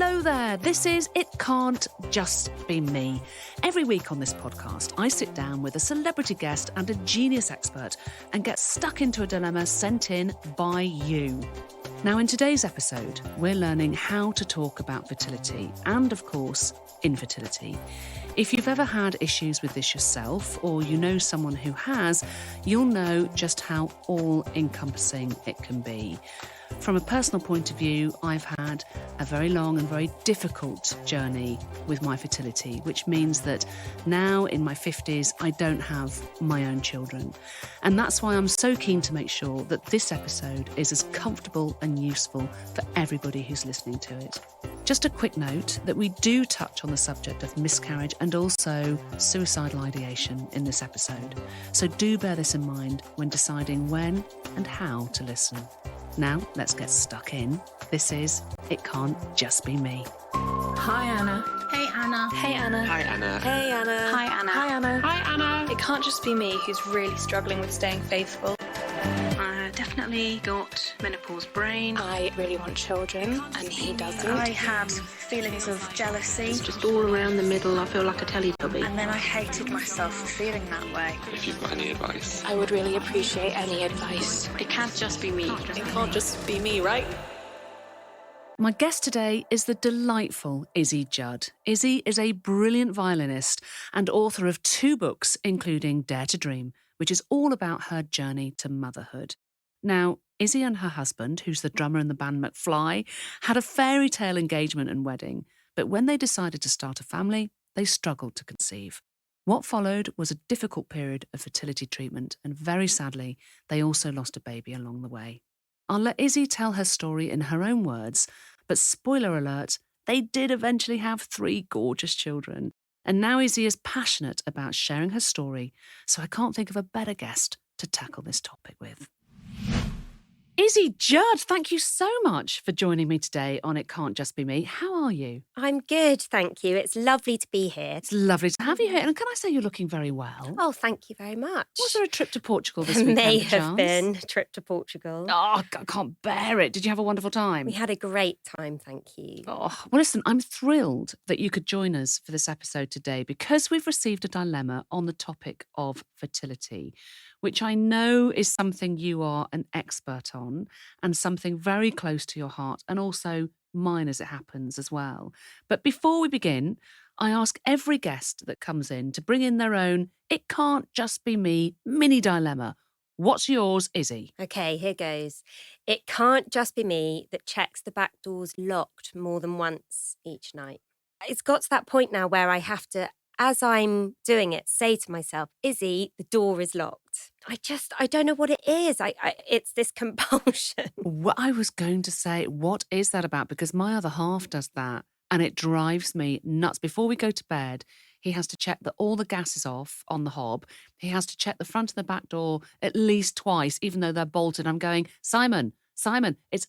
Hello there, this is It Can't Just Be Me. Every week on this podcast, I sit down with a celebrity guest and a genius expert and get stuck into a dilemma sent in by you. Now, in today's episode, we're learning how to talk about fertility and, of course, infertility. If you've ever had issues with this yourself, or you know someone who has, you'll know just how all-encompassing it can be. From a personal point of view, I've had a very long and very difficult journey with my fertility, which means that now in my 50s, I don't have my own children. And that's why I'm so keen to make sure that this episode is as comfortable and useful for everybody who's listening to it. Just a quick note that we do touch on the subject of miscarriage and also suicidal ideation in this episode. So do bear this in mind when deciding when and how to listen. Now, let's get stuck in. This is It Can't Just Be Me. Hi, Anna. Hey, Anna. Hey, Anna. Hi, Anna. Hey, Anna. Hi, Anna. Hi, Anna. Hi, Anna. It can't just be me who's really struggling with staying faithful. Definitely got menopause brain. I really want children, and he doesn't. I have feelings of jealousy. It's just all around the middle. I feel like a Teletubby. And then I hated myself for feeling that way. If you've got any advice. I would really appreciate any advice. It can't just be me. It can't just be me, right? My guest today is the delightful Izzy Judd. Izzy is a brilliant violinist and author of 2 books, including Dare to Dream, which is all about her journey to motherhood. Now, Izzy and her husband, who's the drummer in the band McFly, had a fairy tale engagement and wedding, but when they decided to start a family, they struggled to conceive. What followed was a difficult period of fertility treatment, and very sadly, they also lost a baby along the way. I'll let Izzy tell her story in her own words, but spoiler alert, they did eventually have 3 gorgeous children. And now Izzy is passionate about sharing her story, so I can't think of a better guest to tackle this topic with. Izzy Judd, thank you so much for joining me today on It Can't Just Be Me. How are you? I'm good, thank you. It's lovely to be here. It's lovely to have you here. And can I say you're looking very well? Oh, thank you very much. Was there a trip to Portugal this There weekend? may perchance? have been a trip to Portugal. Oh, I can't bear it. Did you have a wonderful time? We had a great time, thank you. Oh, well, listen, I'm thrilled that you could join us for this episode today because we've received a dilemma on the topic of fertility, which I know is something you are an expert on and something very close to your heart, and also mine as it happens as well. But before we begin, I ask every guest that comes in to bring in their own It Can't Just Be Me mini dilemma. What's yours, Izzy? Okay, here goes. It can't just be me that checks the back doors locked more than once each night. It's got to that point now where I have to, as I'm doing it, say to myself, Izzy, the door is locked. I don't know what it is. It's this compulsion. What I was going to say, what is that about? Because my other half does that and it drives me nuts. Before we go to bed, he has to check that all the gas is off on the hob. He has to check the front and the back door at least twice, even though they're bolted. I'm going, Simon, it's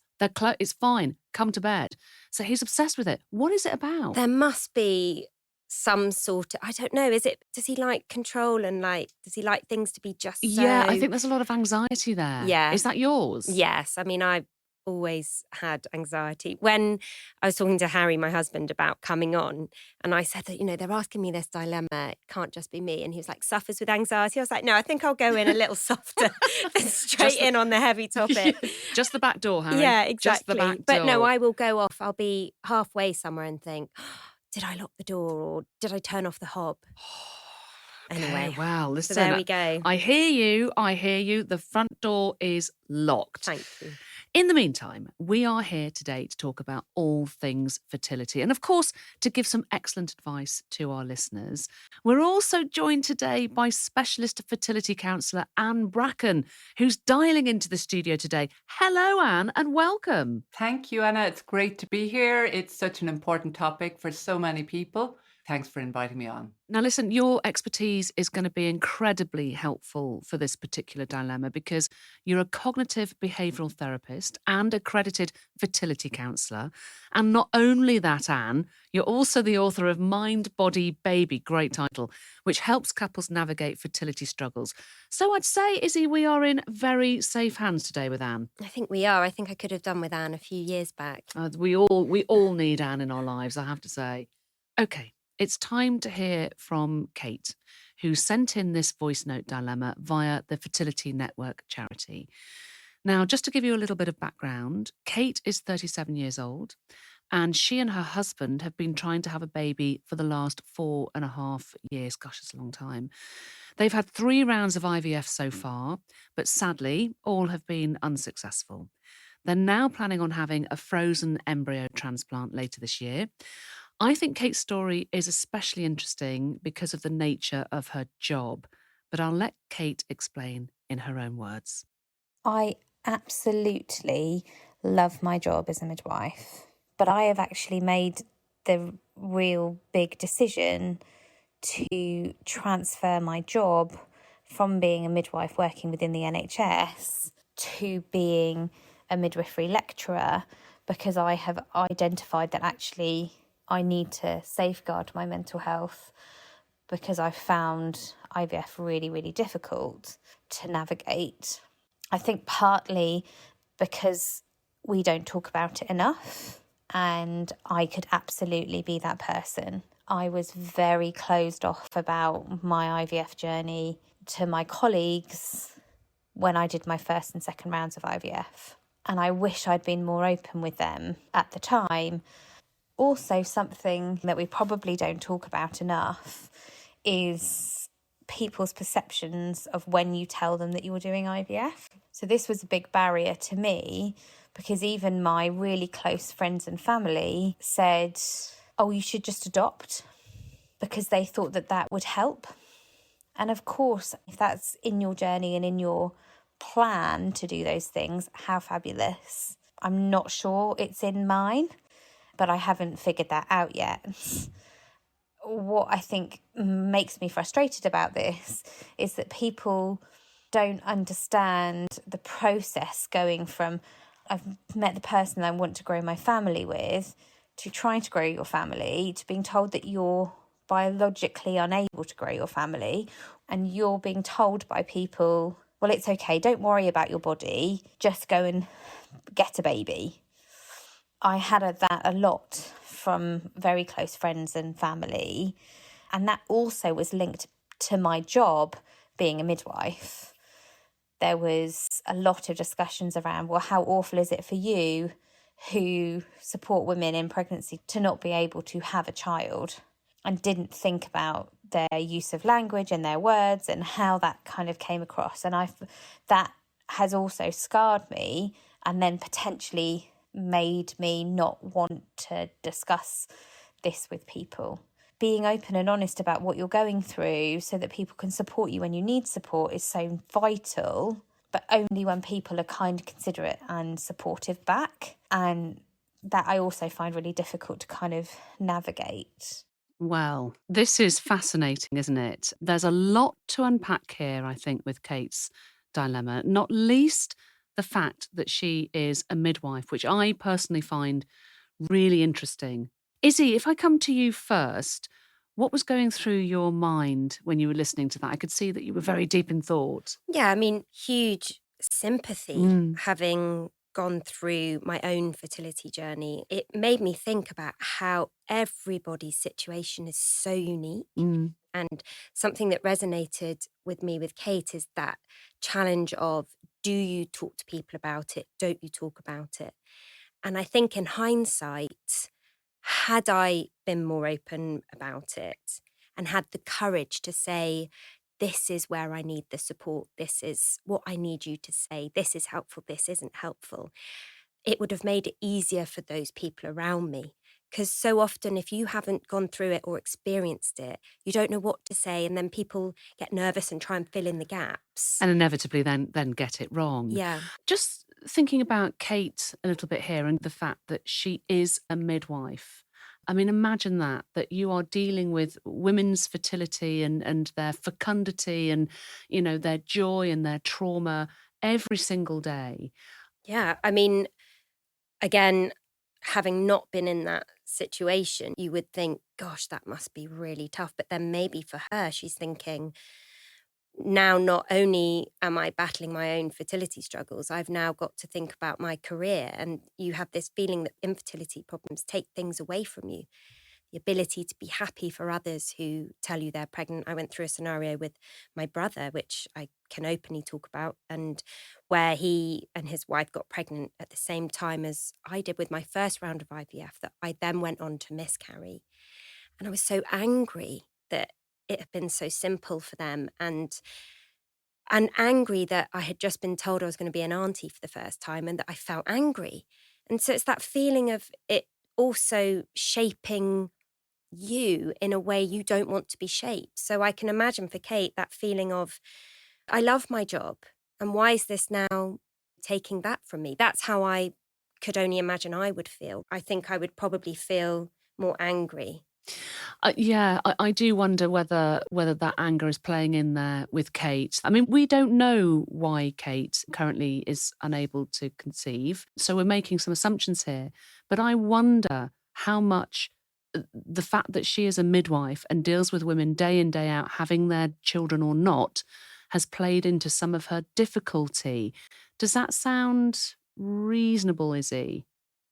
fine. Come to bed. So he's obsessed with it. What is it about? There must be some sort of, I don't know, does he like control and does he like things to be just so? Yeah, I think there's a lot of anxiety there. Yeah. Is that yours? Yes. I mean, I've always had anxiety. When I was talking to Harry, my husband, about coming on, and I said that, they're asking me this dilemma, it can't just be me. And he was like, suffers with anxiety. I was like, no, I think I'll go in a little softer and straight in on the heavy topic. Just the back door, Harry. Yeah, exactly. Just the back door. But no, I will go off. I'll be halfway somewhere and think, did I lock the door or did I turn off the hob? Anyway, Okay, wow, listen. so there we go. I hear you. The front door is locked. Thank you. In the meantime, we are here today to talk about all things fertility and, of course, to give some excellent advice to our listeners. We're also joined today by specialist fertility counsellor Anne Bracken, who's dialing into the studio today. Hello, Anne, and welcome. Thank you, Anna. It's great to be here. It's such an important topic for so many people. Thanks for inviting me on. Now, listen, your expertise is going to be incredibly helpful for this particular dilemma because you're a cognitive behavioural therapist and accredited fertility counsellor. And not only that, Anne, you're also the author of Mind, Body, Baby, great title, which helps couples navigate fertility struggles. So I'd say, Izzy, we are in very safe hands today with Anne. I think we are. I think I could have done with Anne a few years back. We all need Anne in our lives, I have to say. Okay. It's time to hear from Kate, who sent in this voice note dilemma via the Fertility Network charity. Now, just to give you a little bit of background, Kate is 37 years old, and she and her husband have been trying to have a baby for the last 4.5 years. Gosh, it's a long time. They've had 3 rounds of IVF so far, but sadly, all have been unsuccessful. They're now planning on having a frozen embryo transplant later this year. I think Kate's story is especially interesting because of the nature of her job, but I'll let Kate explain in her own words. I absolutely love my job as a midwife, but I have actually made the real big decision to transfer my job from being a midwife working within the NHS to being a midwifery lecturer, because I have identified that actually I need to safeguard my mental health, because I found IVF really, really difficult to navigate. I think partly because we don't talk about it enough, and I could absolutely be that person. I was very closed off about my IVF journey to my colleagues when I did my first and second rounds of IVF. And I wish I'd been more open with them at the time. Also, something that we probably don't talk about enough is people's perceptions of when you tell them that you're doing IVF. So this was a big barrier to me, because even my really close friends and family said, oh, you should just adopt, because they thought that that would help. And of course, if that's in your journey and in your plan to do those things, how fabulous. I'm not sure it's in mine, but I haven't figured that out yet. What I think makes me frustrated about this is that people don't understand the process going from I've met the person I want to grow my family with, to trying to grow your family, to being told that you're biologically unable to grow your family, and you're being told by people, well, it's okay, don't worry about your body, just go and get a baby. I had that a lot from very close friends and family, and that also was linked to my job being a midwife. There was a lot of discussions around, well, how awful is it for you who support women in pregnancy to not be able to have a child, and didn't think about their use of language and their words and how that kind of came across. And that has also scarred me, and then potentially made me not want to discuss this with people. Being open and honest about what you're going through so that people can support you when you need support is so vital, but only when people are kind, considerate and supportive back. And that I also find really difficult to kind of navigate. Well, this is fascinating, isn't it? There's a lot to unpack here, I think, with Kate's dilemma, not least the fact that she is a midwife, which I personally find really interesting. Izzy, if I come to you first, what was going through your mind when you were listening to that? I could see that you were very deep in thought. Yeah, I mean, huge sympathy having gone through my own fertility journey. It made me think about how everybody's situation is so unique. And something that resonated with me with Kate is that challenge of, do you talk to people about it? Don't you talk about it? And I think in hindsight, had I been more open about it and had the courage to say, this is where I need the support, this is what I need you to say, this is helpful, this isn't helpful, it would have made it easier for those people around me. Because so often, if you haven't gone through it or experienced it, you don't know what to say, and then people get nervous and try and fill in the gaps. And inevitably then get it wrong. Yeah. Just thinking about Kate a little bit here and the fact that she is a midwife. I mean, imagine that you are dealing with women's fertility and their fecundity and, their joy and their trauma every single day. Yeah, I mean, again, having not been in that situation, you would think, gosh, that must be really tough. But then maybe for her, she's thinking, now not only am I battling my own fertility struggles, I've now got to think about my career. And you have this feeling that infertility problems take things away from you. The ability to be happy for others who tell you they're pregnant. I went through a scenario with my brother, which I can openly talk about, and where he and his wife got pregnant at the same time as I did with my first round of IVF, that I then went on to miscarry. And I was so angry that it had been so simple for them, and angry that I had just been told I was going to be an auntie for the first time and that I felt angry. And so it's that feeling of it also shaping you in a way you don't want to be shaped. So I can imagine for Kate that feeling of, I love my job, and why is this now taking that from me? That's how I could only imagine I would feel. I think I would probably feel more angry. I do wonder whether that anger is playing in there with Kate. I mean, we don't know why Kate currently is unable to conceive, so we're making some assumptions here. But I wonder how much the fact that she is a midwife and deals with women day in, day out, having their children or not, has played into some of her difficulty. Does that sound reasonable, Izzy?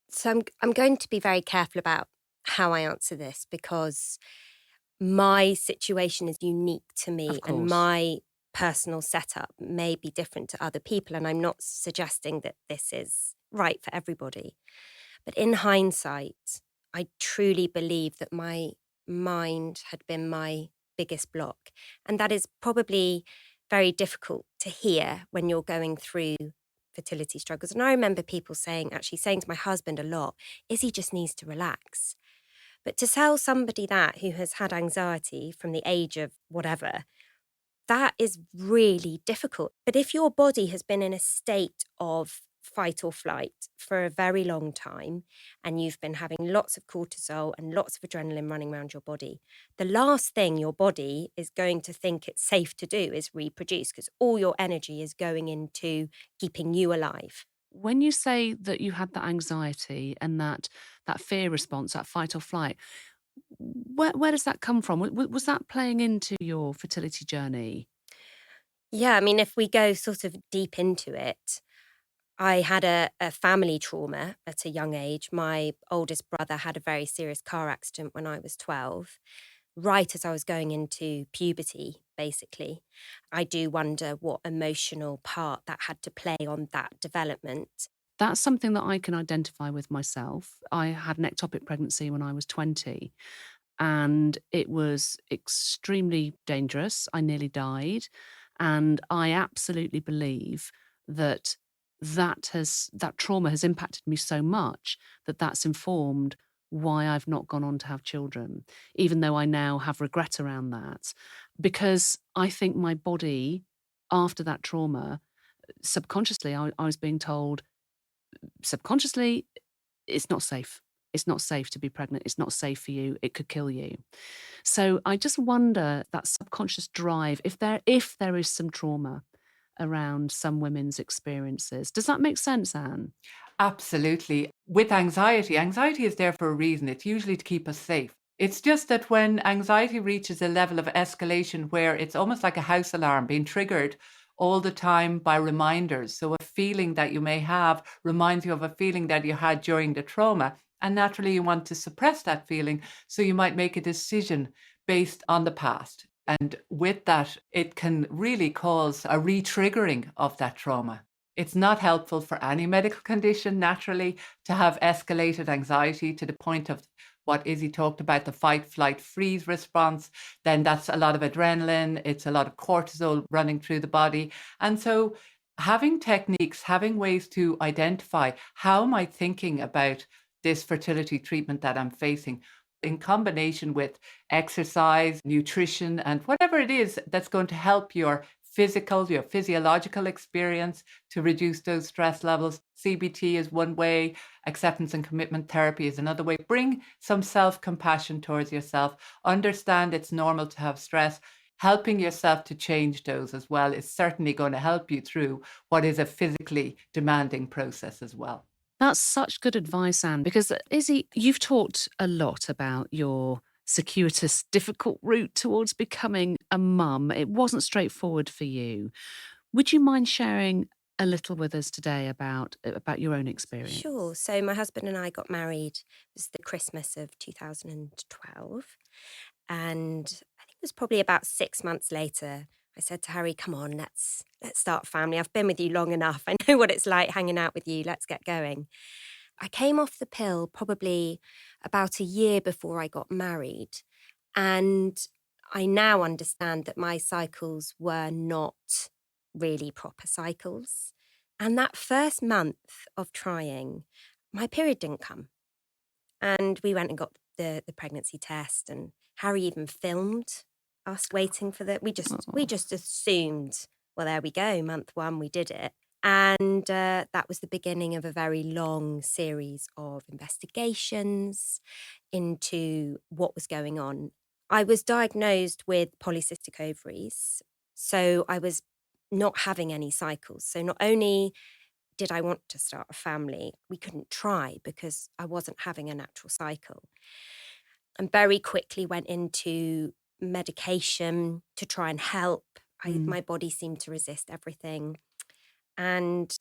So I'm going to be very careful about how I answer this, because my situation is unique to me Of and course. my personal setup may be different to other people. And I'm not suggesting that this is right for everybody. But in hindsight, I truly believe that my mind had been my biggest block. And that is probably very difficult to hear when you're going through fertility struggles. And I remember people saying to my husband a lot, Izzy just needs to relax. But to tell somebody that who has had anxiety from the age of whatever, that is really difficult. But if your body has been in a state of fight or flight for a very long time, and you've been having lots of cortisol and lots of adrenaline running around your body, the last thing your body is going to think it's safe to do is reproduce, because all your energy is going into keeping you alive. When you say that you had that anxiety and that fear response, that fight or flight, where does that come from? Was that playing into your fertility journey? Yeah, I mean, if we go sort of deep into it, I had a family trauma at a young age. My oldest brother had a very serious car accident when I was 12, right as I was going into puberty, basically. I do wonder what emotional part that had to play on that development. That's something that I can identify with myself. I had an ectopic pregnancy when I was 20, and it was extremely dangerous. I nearly died. And I absolutely believe that that trauma has impacted me so much that that's informed why I've not gone on to have children, even though I now have regret around that. Because I think my body, after that trauma, subconsciously, I was being told, subconsciously, it's not safe. It's not safe to be pregnant. It's not safe for you. It could kill you. So I just wonder that subconscious drive, if there is some trauma around some women's experiences. Does that make sense, Anne? Absolutely. With anxiety, anxiety is there for a reason. It's usually to keep us safe. It's just that when anxiety reaches a level of escalation where it's almost like a house alarm being triggered all the time by reminders. So a feeling that you may have reminds you of a feeling that you had during the trauma. And naturally, you want to suppress that feeling. So you might make a decision based on the past. And with that, it can really cause a re-triggering of that trauma. It's not helpful for any medical condition, naturally, to have escalated anxiety to the point of what Izzy talked about, the fight, flight, freeze response. Then that's a lot of adrenaline. It's a lot of cortisol running through the body. And so having techniques, having ways to identify how am I thinking about this fertility treatment that I'm facing, in combination with exercise, nutrition, and whatever it is that's going to help your your physiological experience to reduce those stress levels. CBT is one way, acceptance and commitment therapy is another way. Bring some self-compassion towards yourself. Understand it's normal to have stress. Helping yourself to change those as well is certainly going to help you through what is a physically demanding process as well. That's such good advice, Anne, because Izzy, you've talked a lot about your circuitous, difficult route towards becoming a mum. It wasn't straightforward for you. Would you mind sharing a little with us today about your own experience? Sure. So my husband and I got married. It was the Christmas of 2012. And I think it was probably about 6 months later, I said to Harry, come on, let's start a family. I've been with you long enough. I know what it's like hanging out with you. Let's get going. I came off the pill probably about a year before I got married. And I now understand that my cycles were not really proper cycles. And that first month of trying, my period didn't come. And we went and got the pregnancy test, and Harry even filmed us waiting for the. We just assumed, well, there we go, month one, we did it. And that was the beginning of a very long series of investigations into what was going on. I was diagnosed with polycystic ovaries, so I was not having any cycles. So not only did I want to start a family, we couldn't try because I wasn't having a natural cycle. And very quickly went into medication to try and help. My body seemed to resist everything. And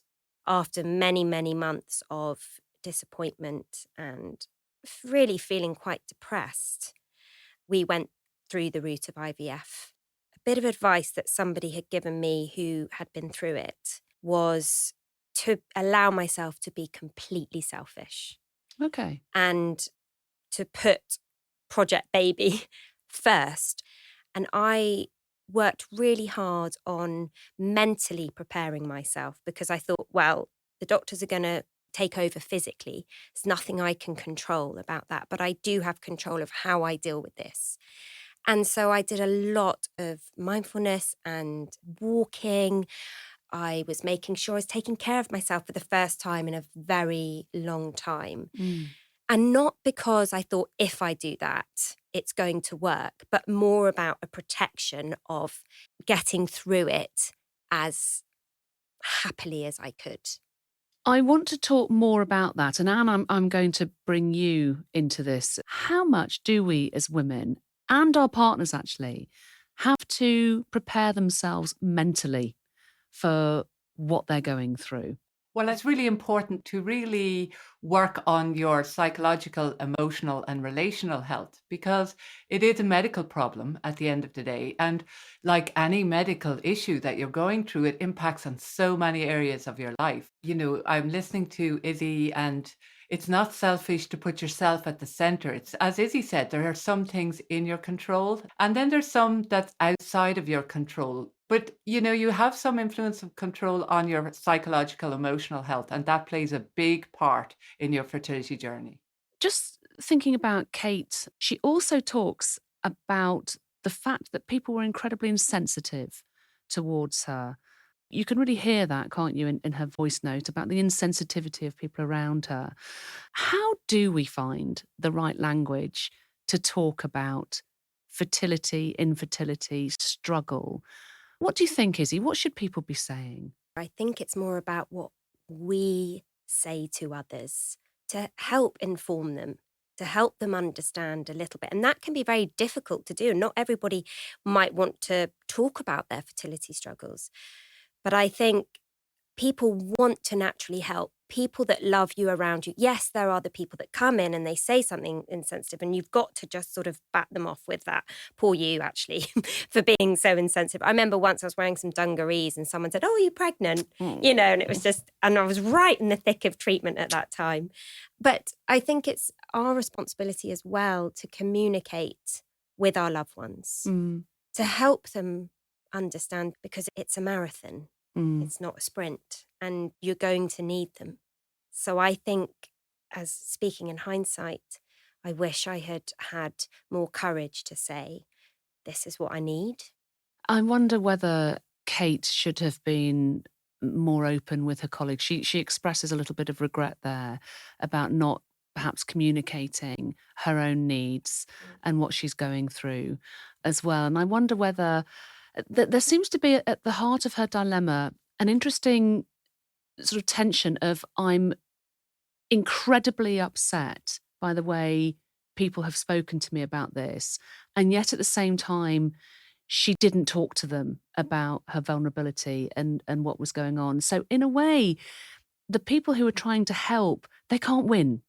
after many, many months of disappointment and really feeling quite depressed, we went through the route of IVF. A bit of advice that somebody had given me who had been through it was to allow myself to be completely selfish. Okay. And to put Project Baby first. And I worked really hard on mentally preparing myself because I thought, well, the doctors are going to take over physically. There's nothing I can control about that, but I do have control of how I deal with this. And so I did a lot of mindfulness and walking. I was making sure I was taking care of myself for the first time in a very long time. And not because I thought if I do that, it's going to work, but more about a protection of getting through it as happily as I could. I want to talk more about that. And Anne, I'm going to bring you into this. How much do we as women and our partners actually have to prepare themselves mentally for what they're going through? Well, it's really important to really work on your psychological, emotional, and relational health because it is a medical problem at the end of the day. And like any medical issue that you're going through, it impacts on so many areas of your life. You know, I'm listening to Izzy, and it's not selfish to put yourself at the center. It's, as Izzy said, there are some things in your control, and then there's some that's outside of your control. But, you know, you have some influence of control on your psychological, emotional health, and that plays a big part in your fertility journey. Just thinking about Kate, she also talks about the fact that people were incredibly insensitive towards her. You can really hear that, can't you, in her voice note about the insensitivity of people around her. How do we find the right language to talk about fertility, infertility, struggle? What do you think, Izzy? What should people be saying? I think it's more about what we say to others to help inform them, to help them understand a little bit. And that can be very difficult to do. Not everybody might want to talk about their fertility struggles. But I think people want to naturally help. People that love you around you. Yes, there are the people that come in and they say something insensitive, and you've got to just sort of bat them off with that. Poor you, actually, for being so insensitive. I remember once I was wearing some dungarees and someone said, "Oh, are you pregnant?" You know, and it was just, and I was right in the thick of treatment at that time. But I think it's our responsibility as well to communicate with our loved ones, to help them understand, because it's a marathon. It's not a sprint, and you're going to need them. So I think, as speaking in hindsight, I wish I had had more courage to say, this is what I need. I wonder whether Kate should have been more open with her colleagues. She expresses a little bit of regret there about not perhaps communicating her own needs and what she's going through as well. And I wonder whether there seems to be at the heart of her dilemma an interesting sort of tension of, I'm incredibly upset by the way people have spoken to me about this, and yet at the same time she didn't talk to them about her vulnerability and what was going on. So in a way, the people who are trying to help, they can't win.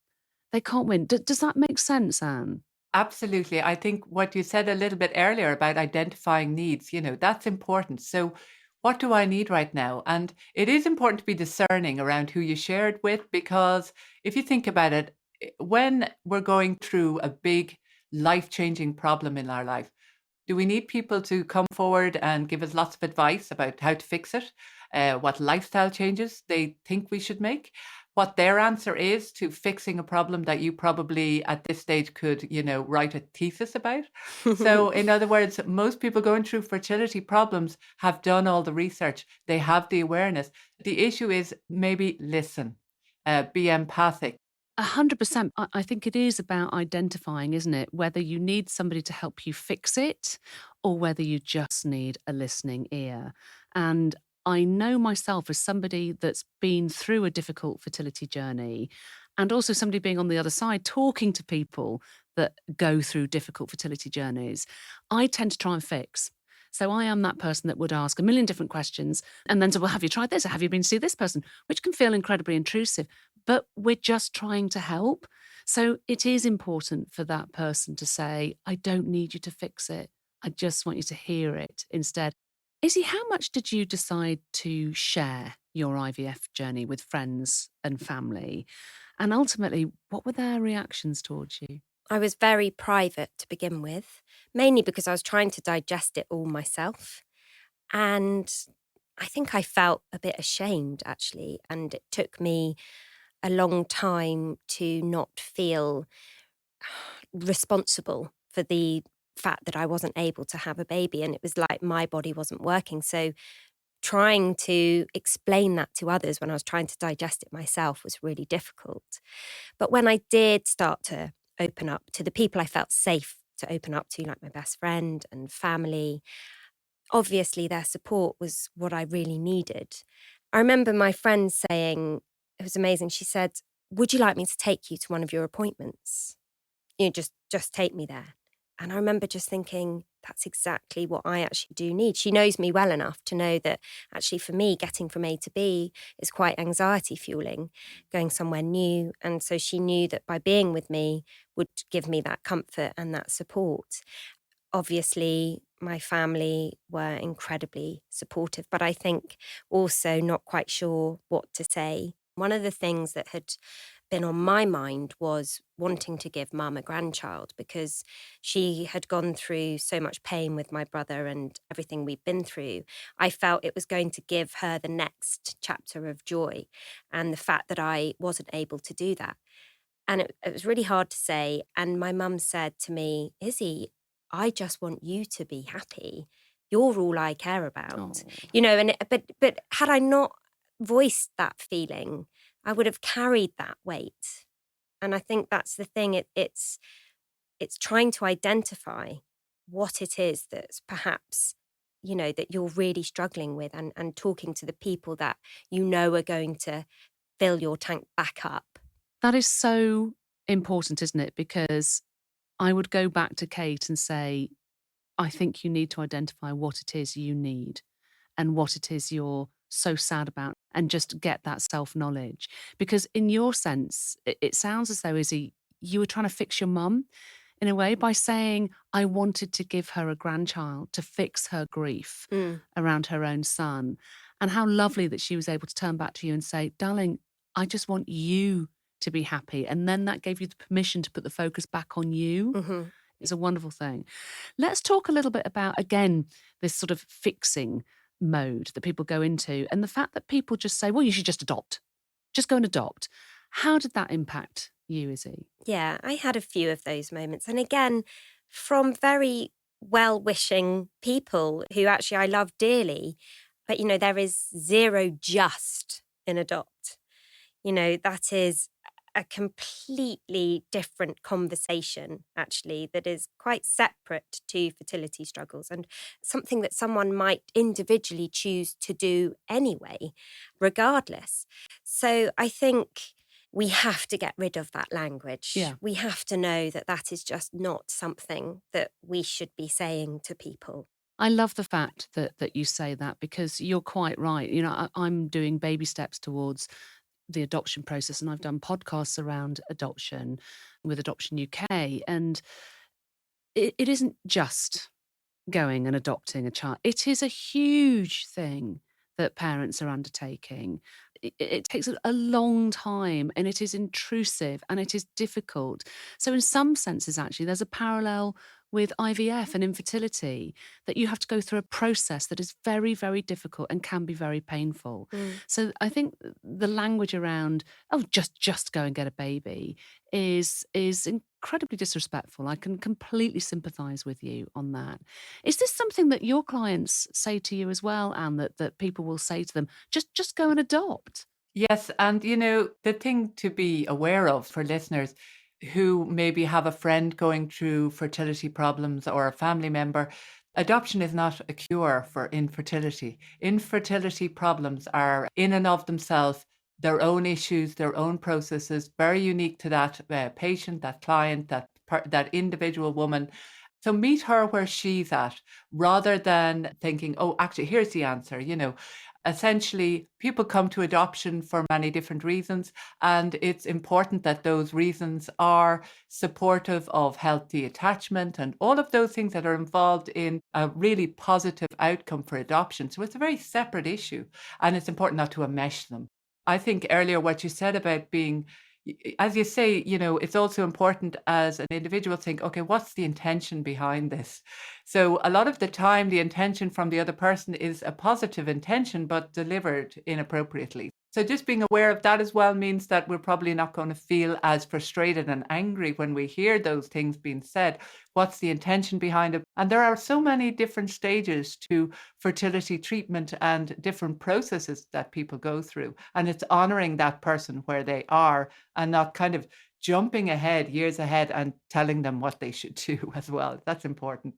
They can't win. Does that make sense, Anne? Absolutely. I think what you said a little bit earlier about identifying needs, that's important. So what do I need right now? And it is important to be discerning around who you share it with, because if you think about it, when we're going through a big life-changing problem in our life, do we need people to come forward and give us lots of advice about how to fix it? What lifestyle changes they think we should make? What their answer is to fixing a problem that you probably at this stage could, write a thesis about. So in other words, most people going through fertility problems have done all the research. They have the awareness. The issue is maybe listen, be empathic. 100%. I think it is about identifying, isn't it? Whether you need somebody to help you fix it or whether you just need a listening ear. And I know myself as somebody that's been through a difficult fertility journey, and also somebody being on the other side, talking to people that go through difficult fertility journeys, I tend to try and fix. So I am that person that would ask a million different questions and then say, well, have you tried this? Or have you been to see this person? Which can feel incredibly intrusive, but we're just trying to help. So it is important for that person to say, I don't need you to fix it. I just want you to hear it instead. Izzy, how much did you decide to share your IVF journey with friends and family? And ultimately, what were their reactions towards you? I was very private to begin with, mainly because I was trying to digest it all myself. And I think I felt a bit ashamed, actually. And it took me a long time to not feel responsible for the fact that I wasn't able to have a baby. And it was like my body wasn't working. So trying to explain that to others when I was trying to digest it myself was really difficult. But when I did start to open up to the people I felt safe to open up to, like my best friend and family, obviously their support was what I really needed. I remember my friend saying, it was amazing, she said, would you like me to take you to one of your appointments? Just take me there. And I remember just thinking, that's exactly what I actually do need. She knows me well enough to know that actually for me, getting from A to B is quite anxiety fueling, going somewhere new. And so she knew that by being with me would give me that comfort and that support. Obviously, my family were incredibly supportive, but I think also not quite sure what to say. One of the things that had been on my mind was wanting to give Mum a grandchild, because she had gone through so much pain with my brother and everything we'd been through. I felt it was going to give her the next chapter of joy, and the fact that I wasn't able to do that. And it was really hard to say. And my mum said to me, Izzy, I just want you to be happy. You're all I care about. But had I not voiced that feeling, I would have carried that weight. And I think that's the thing. It's trying to identify what it is that's perhaps, that you're really struggling with, and talking to the people that are going to fill your tank back up. That is so important, isn't it? Because I would go back to Kate and say, I think you need to identify what it is you need and what it is you're so sad about, and just get that self-knowledge. Because in your sense, it sounds as though, Izzy, you were trying to fix your mum in a way by saying, I wanted to give her a grandchild to fix her grief around her own son. And how lovely that she was able to turn back to you and say, darling, I just want you to be happy. And then that gave you the permission to put the focus back on you. Mm-hmm. It's a wonderful thing. Let's talk a little bit about, again, this sort of fixing mode that people go into, and the fact that people just say, well, you should just adopt. Just go and adopt. How did that impact you, Izzy? Yeah, I had a few of those moments. And again, from very well-wishing people who actually I love dearly. But, there is zero just in adopt. That is a completely different conversation, actually, that is quite separate to fertility struggles and something that someone might individually choose to do anyway, regardless. So I think we have to get rid of that language. Yeah. We have to know that that is just not something that we should be saying to people. I love the fact that you say that, because you're quite right. I'm doing baby steps towards the adoption process, and I've done podcasts around adoption with Adoption UK, and it isn't just going and adopting a child. It is a huge thing that parents are undertaking. It takes a long time, and it is intrusive, and it is difficult. So in some senses, actually, there's a parallel with IVF and infertility, that you have to go through a process that is very, very difficult and can be very painful. So I think the language around, oh, just go and get a baby is incredibly disrespectful. I can completely sympathise with you on that. Is this something that your clients say to you as well, Anne, that people will say to them, just go and adopt? Yes, and the thing to be aware of for listeners who maybe have a friend going through fertility problems or a family member, adoption is not a cure for infertility. Infertility problems are in and of themselves their own issues, their own processes, very unique to that patient, that client, that individual woman. So meet her where she's at, rather than thinking, oh, actually, here's the answer. Essentially, people come to adoption for many different reasons, and it's important that those reasons are supportive of healthy attachment and all of those things that are involved in a really positive outcome for adoption. So it's a very separate issue, and it's important not to enmesh them. I think earlier what you said about being, as you say, it's also important as an individual think, okay, what's the intention behind this? So a lot of the time, the intention from the other person is a positive intention, but delivered inappropriately. So just being aware of that as well means that we're probably not going to feel as frustrated and angry when we hear those things being said. What's the intention behind it? And there are so many different stages to fertility treatment and different processes that people go through. And it's honoring that person where they are and not kind of jumping ahead, years ahead, and telling them what they should do as well. That's important.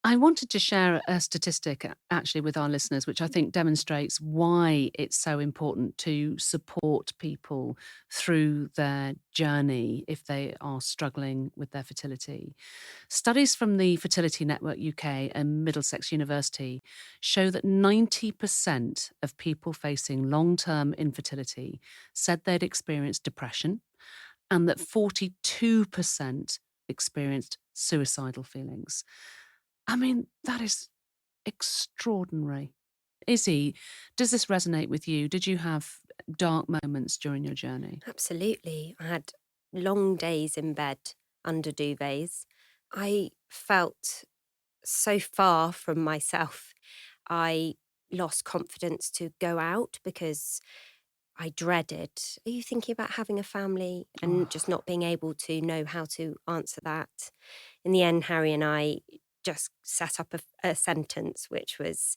I wanted to share a statistic actually with our listeners, which I think demonstrates why it's so important to support people through their journey if they are struggling with their fertility. Studies from the Fertility Network UK and Middlesex University show that 90% of people facing long-term infertility said they'd experienced depression, and that 42% experienced suicidal feelings. I mean, that is extraordinary. Izzy, does this resonate with you? Did you have dark moments during your journey? Absolutely. I had long days in bed under duvets. I felt so far from myself. I lost confidence to go out because I dreaded, are you thinking about having a family? And just not being able to know how to answer that. In the end, Harry and I just set up a sentence which was,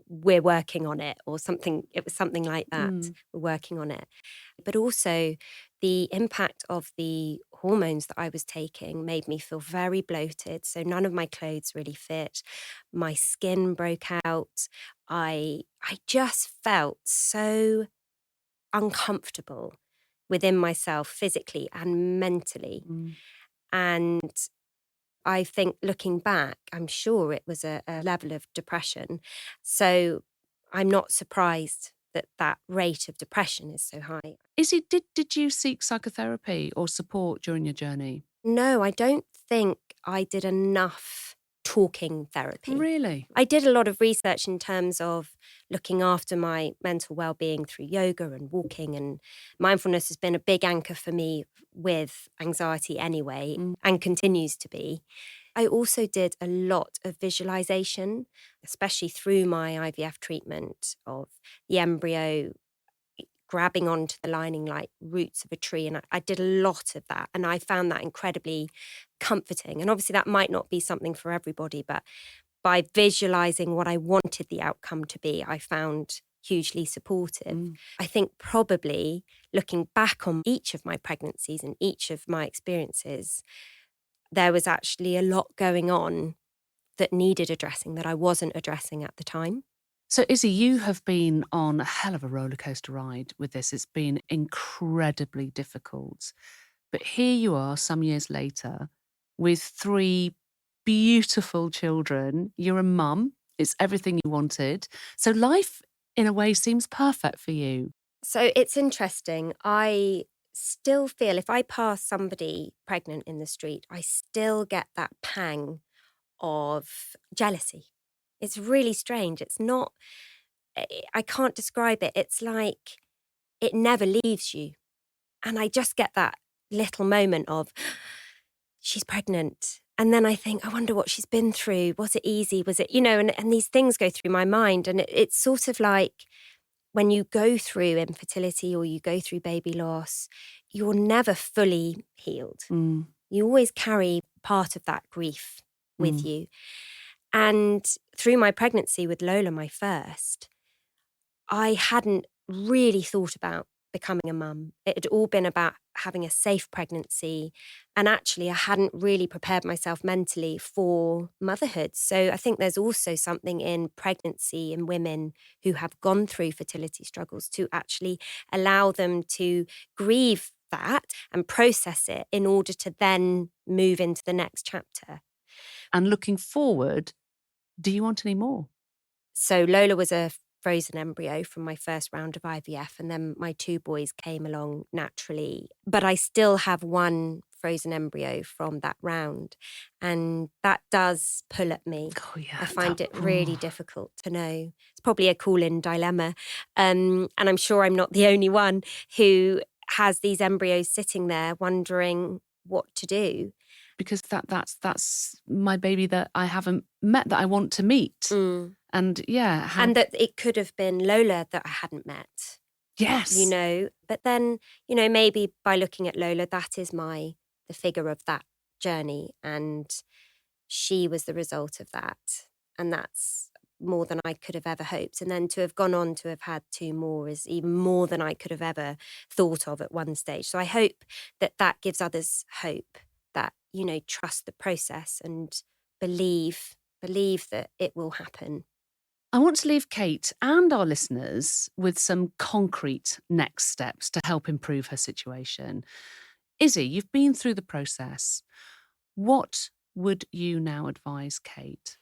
we're working on it, or something. It was something like that. We're working on it. But also the impact of the hormones that I was taking made me feel very bloated. So none of my clothes really fit. My skin broke out. I just felt so uncomfortable within myself, physically and mentally. And I think looking back, I'm sure it was a level of depression. So I'm not surprised that that rate of depression is so high. Izzy, did you seek psychotherapy or support during your journey? No, I don't think I did enough talking therapy. Really? I did a lot of research in terms of looking after my mental well-being through yoga and walking, and mindfulness has been a big anchor for me with anxiety anyway, and continues to be. I also did a lot of visualization, especially through my IVF treatment, of the embryo grabbing onto the lining like roots of a tree. And I did a lot of that. And I found that incredibly comforting. And obviously that might not be something for everybody, but by visualizing what I wanted the outcome to be, I found hugely supportive. I think probably looking back on each of my pregnancies and each of my experiences, there was actually a lot going on that needed addressing that I wasn't addressing at the time. So, Izzy, you have been on a hell of a roller coaster ride with this. It's been incredibly difficult. But here you are some years later with 3 beautiful children. You're a mum. It's everything you wanted. So life, in a way, seems perfect for you. So it's interesting. I still feel if I pass somebody pregnant in the street, I still get that pang of jealousy. It's really strange. It's not, I can't describe it. It's like it never leaves you. And I just get that little moment of, she's pregnant. And then I think, I wonder what she's been through. Was it easy? Was it, and these things go through my mind. And it's sort of like when you go through infertility or you go through baby loss, you're never fully healed. You always carry part of that grief with you. And through my pregnancy with Lola, my first, I hadn't really thought about becoming a mum. It had all been about having a safe pregnancy. And actually, I hadn't really prepared myself mentally for motherhood. So I think there's also something in pregnancy and women who have gone through fertility struggles to actually allow them to grieve that and process it in order to then move into the next chapter. And looking forward, do you want any more? So Lola was a frozen embryo from my first round of IVF, and then my 2 boys came along naturally. But I still have 1 frozen embryo from that round, and that does pull at me. Oh, yeah. I find it really difficult to know. It's probably a call-in dilemma, and I'm sure I'm not the only one who has these embryos sitting there wondering what to do. Because that's my baby that I haven't met, that I want to meet. And yeah. And that it could have been Lola that I hadn't met. Yes. But then, maybe by looking at Lola, that is the figure of that journey. And she was the result of that. And that's more than I could have ever hoped. And then to have gone on to have had 2 more is even more than I could have ever thought of at one stage. So I hope that gives others hope that, trust the process and believe that it will happen. I want to leave Kate and our listeners with some concrete next steps to help improve her situation. Izzy, you've been through the process. What would you now advise Kate?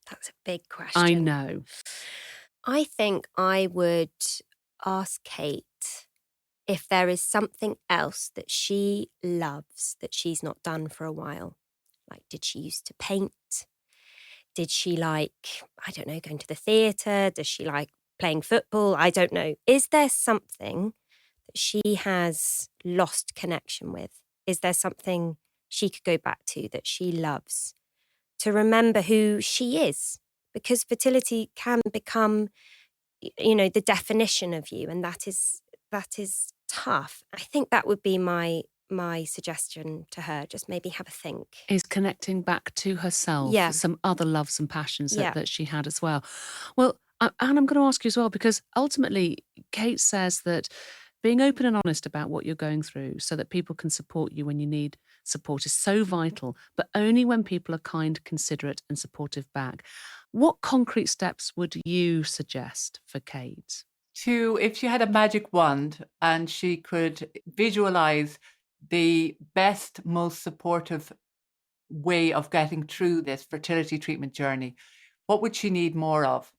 That's a big question. I know. I think I would ask Kate if there is something else that she loves that she's not done for a while. Like, did she used to paint? Did she like, I don't know, going to the theatre? Does she like playing football? I don't know. Is there something that she has lost connection with? Is there something she could go back to that she loves? To remember who she is? Because fertility can become, the definition of you, and that is tough. I think that would be my suggestion to her. Just maybe have a think. Is connecting back to herself, some other loves and passions that she had as well. Well, Anne, I'm going to ask you as well, because ultimately Kate says that being open and honest about what you're going through so that people can support you when you need support is so vital, but only when people are kind, considerate and supportive back. What concrete steps would you suggest for Kate? If she had a magic wand and she could visualize the best, most supportive way of getting through this fertility treatment journey, what would she need more of?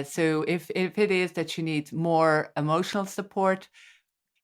So if it is that she needs more emotional support,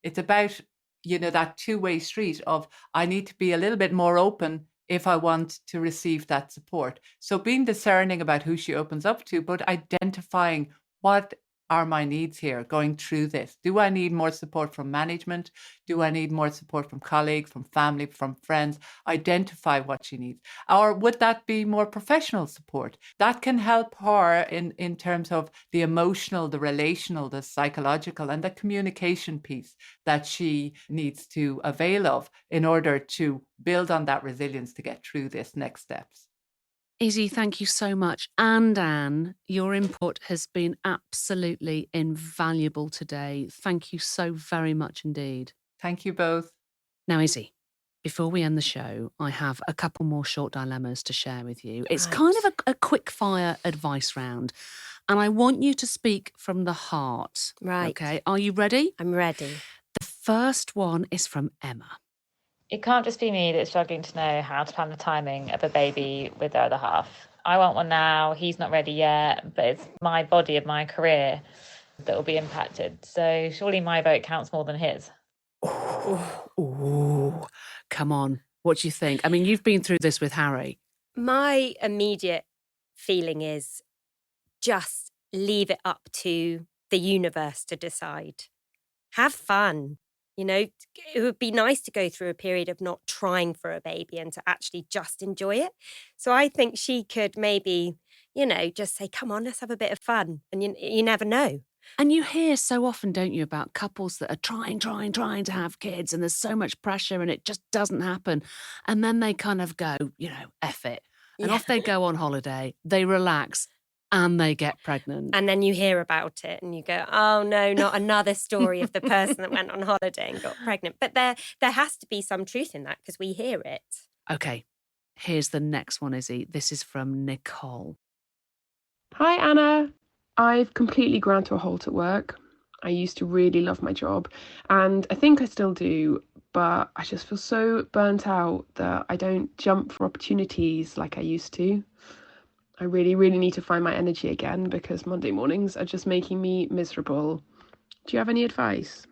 it's about, that two-way street of, I need to be a little bit more open if I want to receive that support. So being discerning about who she opens up to, but identifying what are my needs here going through this. Do I need more support from management? Do I need more support from colleagues, from family, from friends? Identify what she needs. Or would that be more professional support? That can help her in terms of the emotional, the relational, the psychological, and the communication piece that she needs to avail of in order to build on that resilience to get through this next steps. Izzy, thank you so much. And Anne, your input has been absolutely invaluable today. Thank you so very much indeed. Thank you both. Now, Izzy, before we end the show, I have a couple more short dilemmas to share with you. It's Right. kind of a quick fire advice round, and I want you to speak from the heart. Right. Okay, are you ready? I'm ready. The first one is from Emma. It can't just be me that's struggling to know how to plan the timing of a baby with their other half. I want one now, he's not ready yet, but it's my body and my career that will be impacted. So surely my vote counts more than his. Ooh, come on. What do you think? I mean, you've been through this with Harry. My immediate feeling is just leave it up to the universe to decide. Have fun. You know, it would be nice to go through a period of not trying for a baby and to actually just enjoy it. So I think she could maybe, you know, just say, come on, let's have a bit of fun. And you never know. And you hear so often, don't you, about couples that are trying to have kids, and there's so much pressure and it just doesn't happen. And then they kind of go, you know, F it. And off they go on holiday, they relax, and they get pregnant. And then you hear about it and you go, oh no, not another story of the person that went on holiday and got pregnant. But there has to be some truth in that because we hear it. Okay, here's the next one, Izzy. This is from Nicole. Hi, Anna. I've completely ground to a halt at work. I used to really love my job, and I think I still do, but I just feel so burnt out that I don't jump for opportunities like I used to. I really, really need to find my energy again because Monday mornings are just making me miserable. Do you have any advice?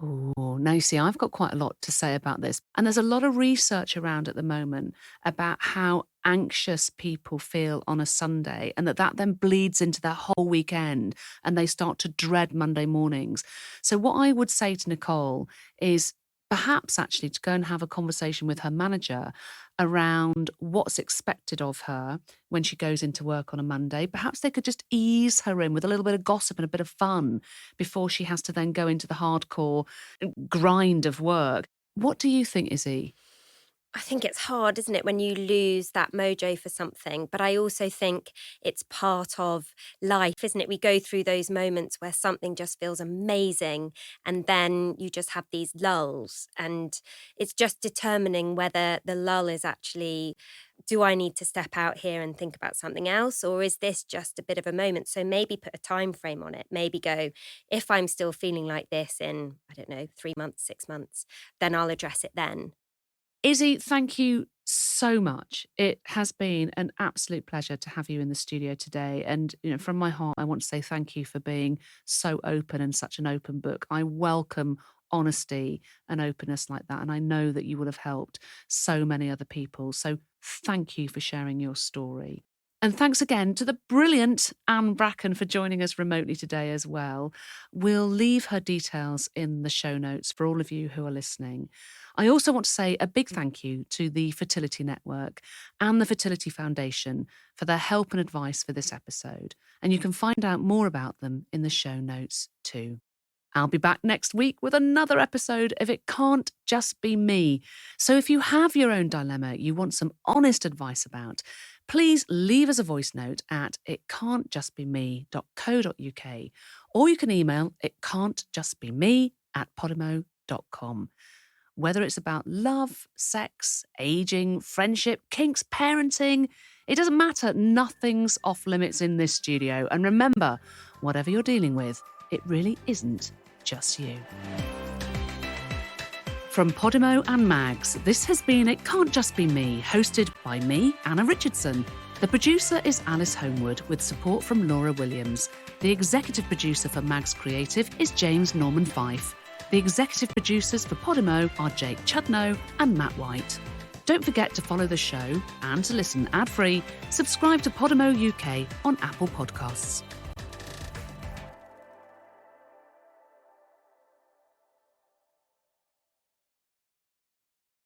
Oh, now you see, I've got quite a lot to say about this. And there's a lot of research around at the moment about how anxious people feel on a Sunday, and that then bleeds into that whole weekend and they start to dread Monday mornings. So what I would say to Nicole is perhaps actually to go and have a conversation with her manager around what's expected of her when she goes into work on a Monday. Perhaps they could just ease her in with a little bit of gossip and a bit of fun before she has to then go into the hardcore grind of work. What do you think, Izzy? I think it's hard, isn't it, when you lose that mojo for something? But I also think it's part of life, isn't it? We go through those moments where something just feels amazing and then you just have these lulls. And it's just determining whether the lull is actually, do I need to step out here and think about something else? Or is this just a bit of a moment? So maybe put a time frame on it. Maybe go, if I'm still feeling like this in, I don't know, 3 months, 6 months, then I'll address it then. Izzy, thank you so much. It has been an absolute pleasure to have you in the studio today. And, you know, from my heart, I want to say thank you for being so open and such an open book. I welcome honesty and openness like that. And I know that you will have helped so many other people. So thank you for sharing your story. And thanks again to the brilliant Anne Bracken for joining us remotely today as well. We'll leave her details in the show notes for all of you who are listening. I also want to say a big thank you to the Fertility Network and the Fertility Foundation for their help and advice for this episode. And you can find out more about them in the show notes too. I'll be back next week with another episode of It Can't Just Be Me. So if you have your own dilemma you want some honest advice about, please leave us a voice note at itcan'tjustbeme.co.uk, or you can email itcan'tjustbeme@podimo.com. Whether it's about love, sex, aging, friendship, kinks, parenting, it doesn't matter. Nothing's off limits in this studio. And remember, whatever you're dealing with, it really isn't just you. From Podimo and Mags, this has been It Can't Just Be Me, hosted by me, Anna Richardson. The producer is Alice Homewood, with support from Laura Williams. The executive producer for Mags Creative is James Norman Fife. The executive producers for Podimo are Jake Chudnow and Matt White. Don't forget to follow the show and to listen ad-free, subscribe to Podimo UK on Apple Podcasts.